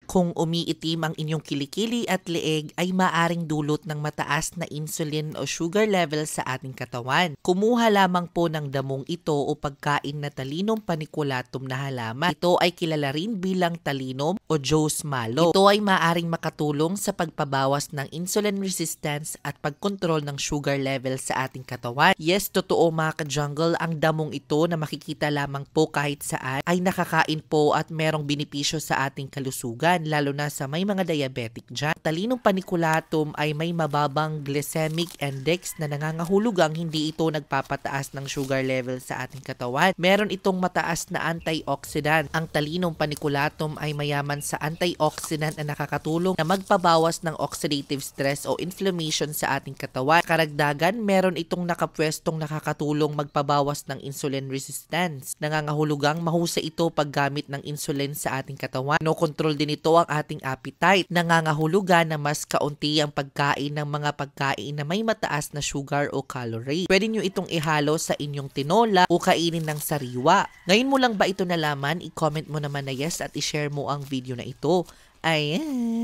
Kung umiitim ang inyong kilikili at leeg ay maaring dulot ng mataas na insulin o sugar level sa ating katawan. Kumuha lamang po ng damong ito o pagkain na Talinum paniculatum na halaman. Ito ay kilala rin bilang Talinum o Joe's Mallow. Ito ay maaring makatulong sa pagpabawas ng insulin resistance at pagkontrol ng sugar level sa ating katawan. Yes, totoo mga ka-jungle, ang damong ito na makikita lamang po kahit saan ay nakakain po at merong benepisyo sa ating kalusugan, lalo na sa may mga diabetic dyan. Talinum paniculatum ay may mababang glycemic index na nangangahulugang hindi ito nagpapataas ng sugar level sa ating katawan. Meron itong mataas na antioxidant. Ang Talinum paniculatum ay mayaman sa antioxidant na nakakatulong na magpabawas ng oxidative stress o inflammation sa ating katawan. Karagdagan, meron itong nakapwestong nakakatulong magpabawas ng insulin resistance. Nangangahulugang mahusay ito paggamit ng insulin sa ating katawan. No control din ito ang ating appetite. Nangangahulugan na mas kaunti ang pagkain ng mga pagkain na may mataas na sugar o calorie. Pwede nyo itong ihalo sa inyong tinola o kainin ng sariwa. Ngayon mo lang ba ito nalaman? I-comment mo naman na yes at i-share mo ang video na ito. Ayan!